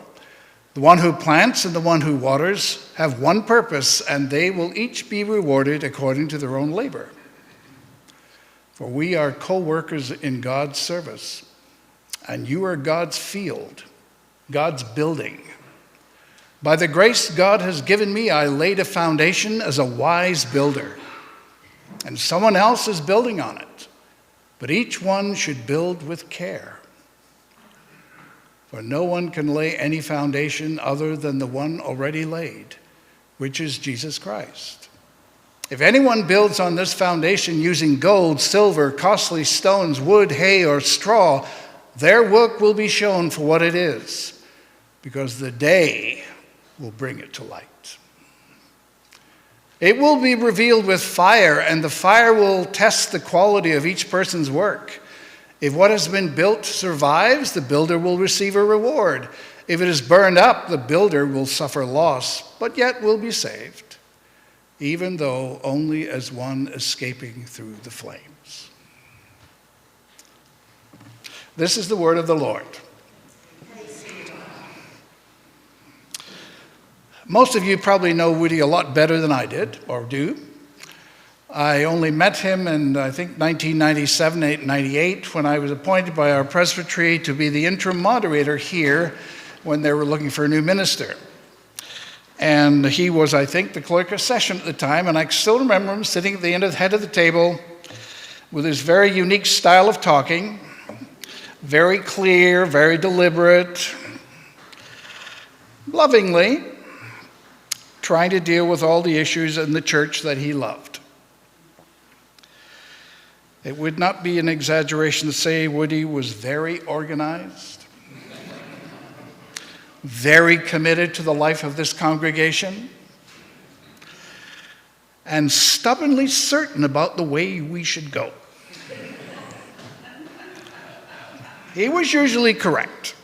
The one who plants and the one who waters have one purpose, and they will each be rewarded according to their own labor. For we are co-workers in God's service, and you are God's field, God's building. By the grace God has given me, I laid a foundation as a wise builder, and someone else is building on it. But each one should build with care. For no one can lay any foundation other than the one already laid, which is Jesus Christ. If anyone builds on this foundation using gold, silver, costly stones, wood, hay, or straw, their work will be shown for what it is, because the day will bring it to light. It will be revealed with fire, and the fire will test the quality of each person's work. If what has been built survives, the builder will receive a reward. If it is burned up, the builder will suffer loss, but yet will be saved, even though only as one escaping through the flames. This is the word of the Lord. Most of you probably know Woody a lot better than I did, or do. I only met him in, I think, 1997, 98, when I was appointed by our presbytery to be the interim moderator here when they were looking for a new minister. And he was, I think, the clerk of session at the time, and I still remember him sitting at the head of the table with his very unique style of talking, very clear, very deliberate, lovingly trying to deal with all the issues in the church that he loved. It would not be an exaggeration to say Woody was very organized, very committed to the life of this congregation, and stubbornly certain about the way we should go. He was usually correct.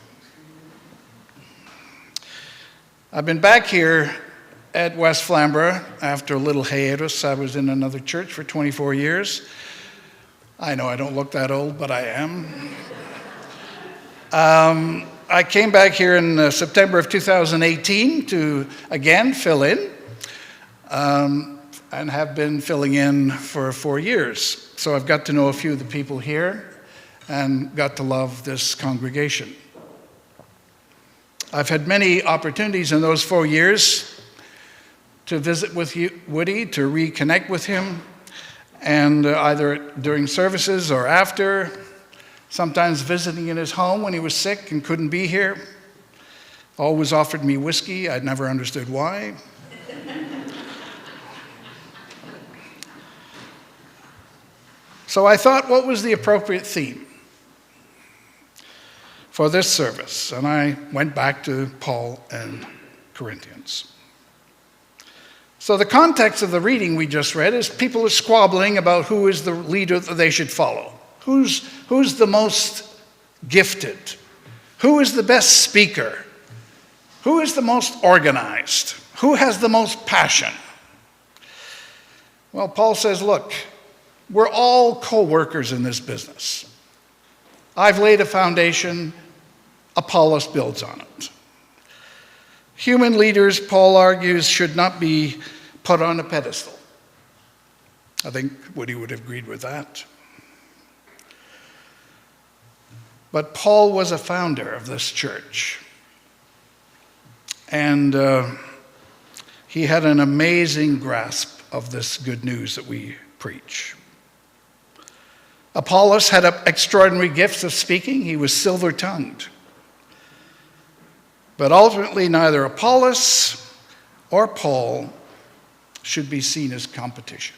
I've been back here at West Flamboro after a little hiatus. I was in another church for 24 years. I know I don't look that old, but I am. I came back here in September of 2018 to, again, fill in, and have been filling in for 4 years. So I've got to know a few of the people here and got to love this congregation. I've had many opportunities in those 4 years to visit with Woody, to reconnect with him, and either during services or after, sometimes visiting in his home when he was sick and couldn't be here. Always offered me whiskey. I'd never understood why. So I thought, what was the appropriate theme for this service? And I went back to Paul and Corinthians. So the context of the reading we just read is people are squabbling about who is the leader that they should follow. Who's the most gifted? Who is the best speaker? Who is the most organized? Who has the most passion? Well, Paul says, look, we're all co-workers in this business. I've laid a foundation, Apollos builds on it. Human leaders, Paul argues, should not be put on a pedestal. I think Woody would have agreed with that. But Paul was a founder of this church. And he had an amazing grasp of this good news that we preach. Apollos had extraordinary gifts of speaking. He was silver-tongued. But ultimately, neither Apollos or Paul should be seen as competition.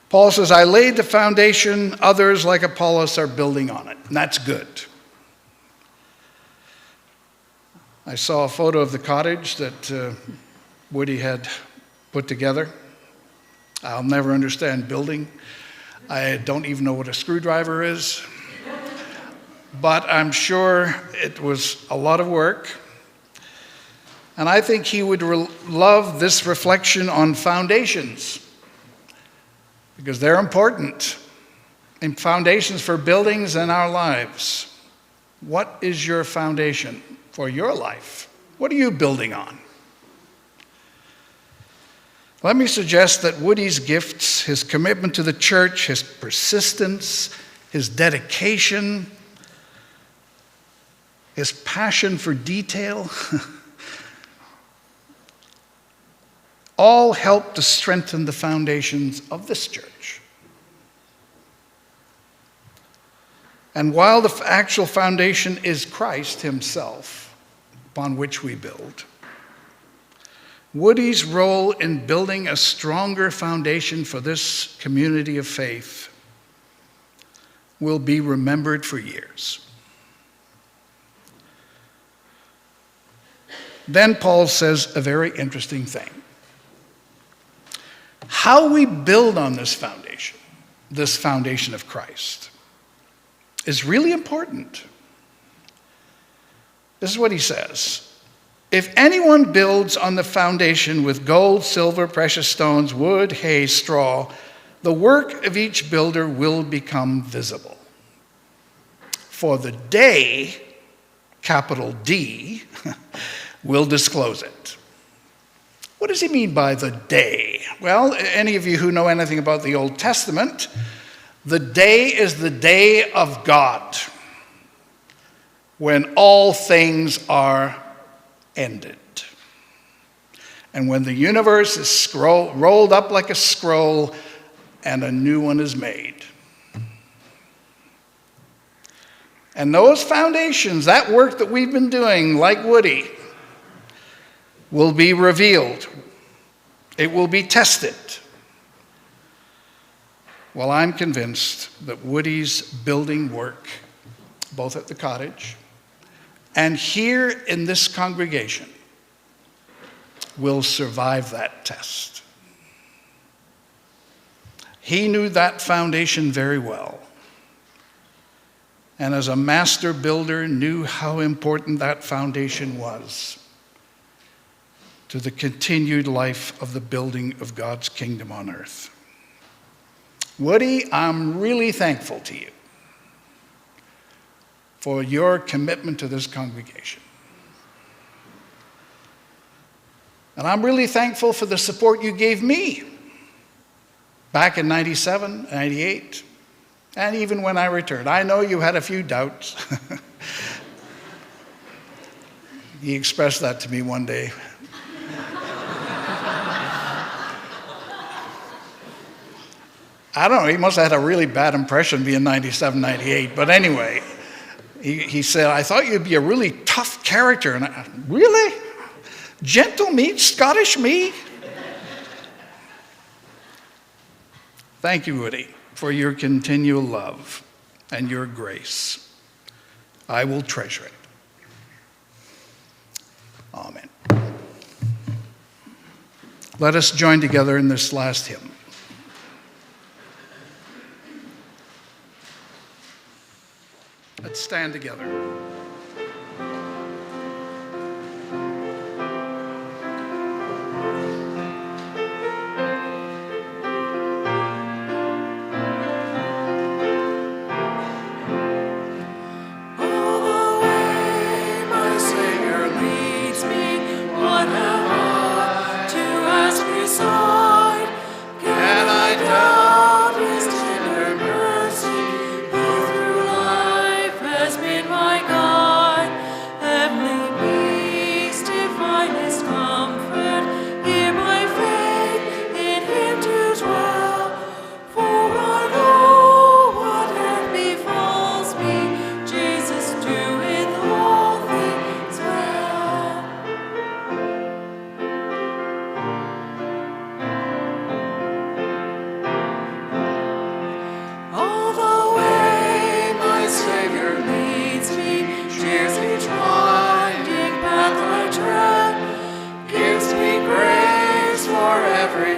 Paul says, I laid the foundation, others like Apollos are building on it. And that's good. I saw a photo of the cottage that Woody had put together. I'll never understand building. I don't even know what a screwdriver is. But I'm sure it was a lot of work. And I think he would love this reflection on foundations, because they're important, and foundations for buildings and our lives. What is your foundation for your life? What are you building on? Let me suggest that Woody's gifts, his commitment to the church, his persistence, his dedication, his passion for detail, all help to strengthen the foundations of this church. And while the actual foundation is Christ himself, upon which we build, Woody's role in building a stronger foundation for this community of faith will be remembered for years. Then Paul says a very interesting thing. How we build on this foundation of Christ, is really important. This is what he says. If anyone builds on the foundation with gold, silver, precious stones, wood, hay, straw, the work of each builder will become visible. For the day, capital D, will disclose it. What does he mean by the day? Well, any of you who know anything about the Old Testament, the day is the day of God, when all things are ended. And when the universe is rolled up like a scroll and a new one is made. And those foundations, that work that we've been doing, like Woody, will be revealed. It will be tested. Well, I'm convinced that Woody's building work, both at the cottage and here in this congregation, will survive that test. He knew that foundation very well, and as a master builder knew how important that foundation was to the continued life of the building of God's kingdom on earth. Woody, I'm really thankful to you for your commitment to this congregation. And I'm really thankful for the support you gave me back in 97, 98, and even when I returned. I know you had a few doubts. He expressed that to me one day. I don't know, he must have had a really bad impression being 97, 98. But anyway, he said, I thought you'd be a really tough character. And I, really? Gentle me? Scottish me? Thank you, Woody, for your continual love and your grace. I will treasure it. Amen. Let us join together in this last hymn. Let's stand together.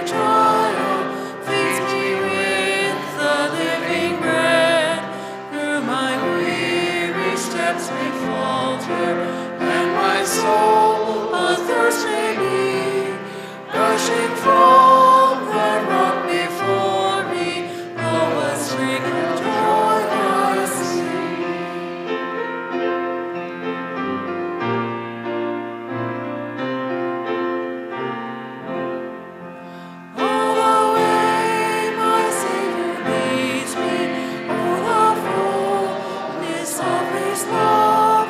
trial, feeds me with the living bread. Through my weary steps may falter, and my soul athirst may be, gushing from the rock before me, though a string of joy I see. All the way my Savior leads me, oh, the fullness of His love,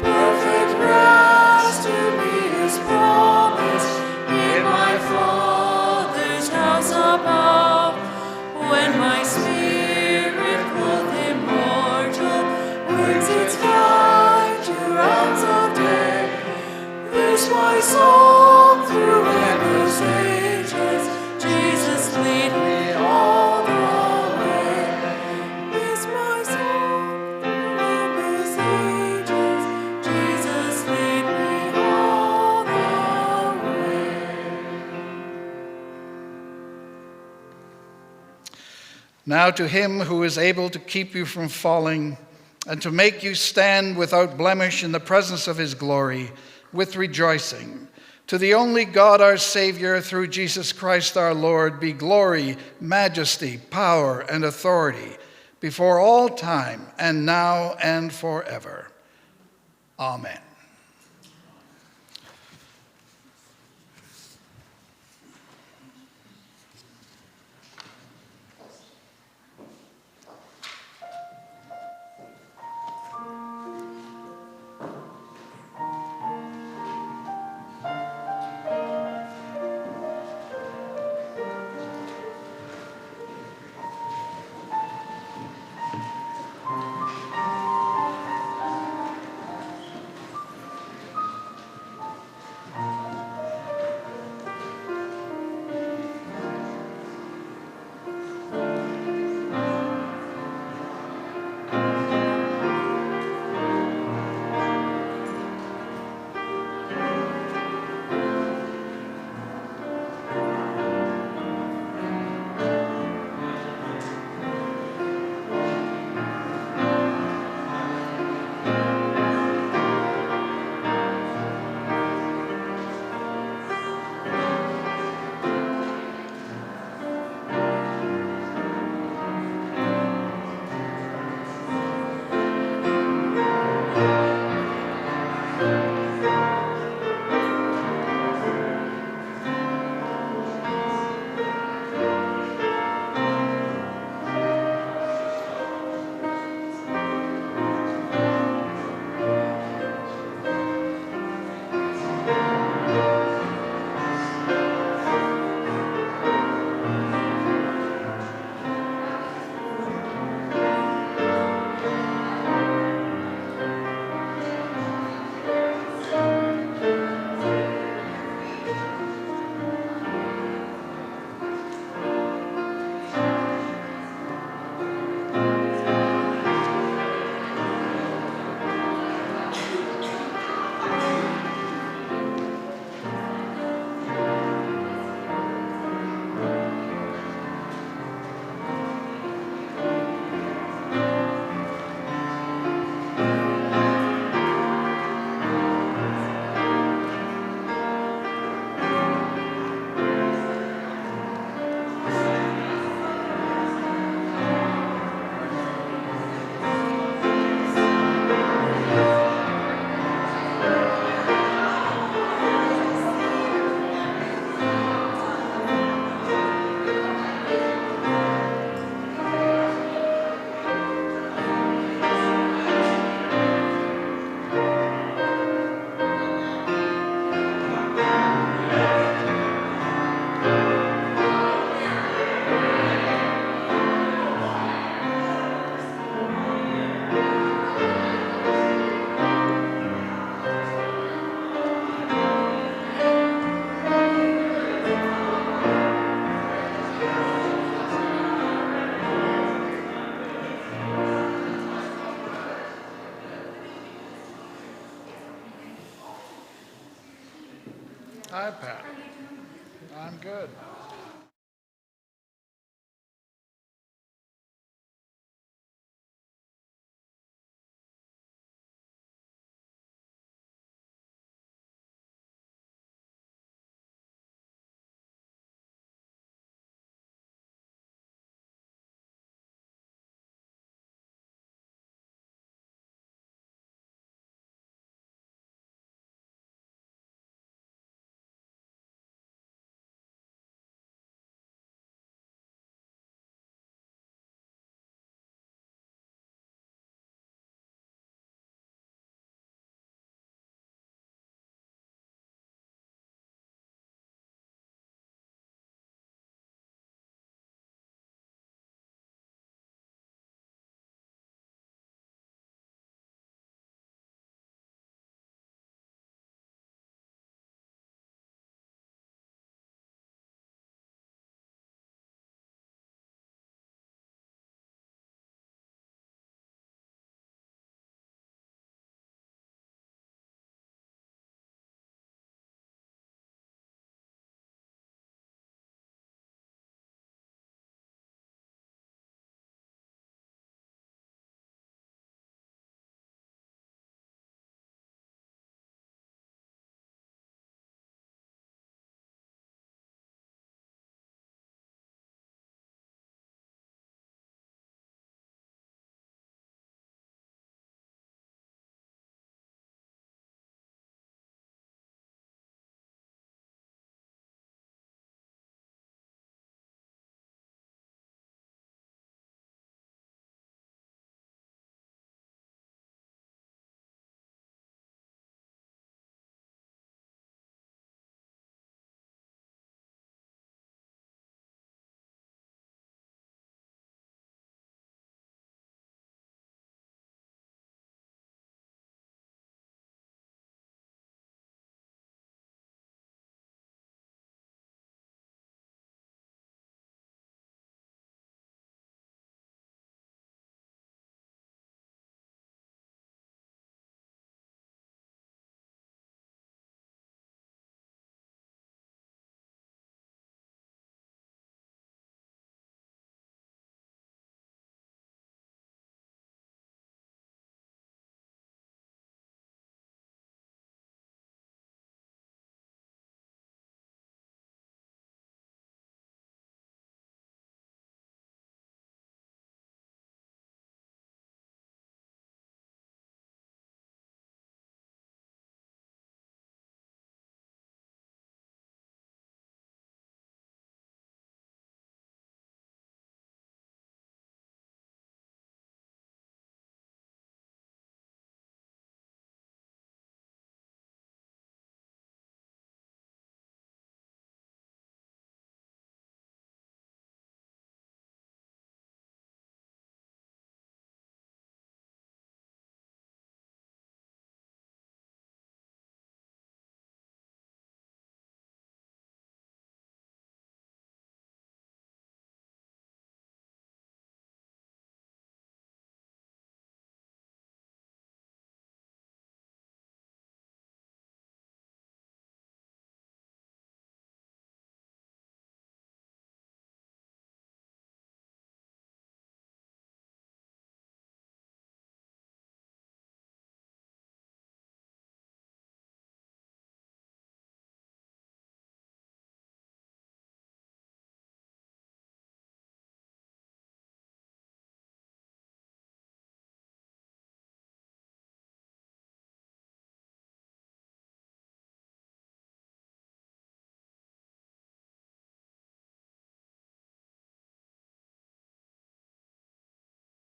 perfect rest to me is promised in my Father's house above. When my spirit, clothed immortal, works its flight to realms of day, this my song through endless ages, Jesus lead me all the way. This my song through endless ages, Jesus lead me all the way. Now to him who is able to keep you from falling and to make you stand without blemish in the presence of his glory with rejoicing, to the only God our Savior through Jesus Christ our Lord, be glory, majesty, power, and authority before all time and now and forever. Amen. Hi, Pat. I'm good.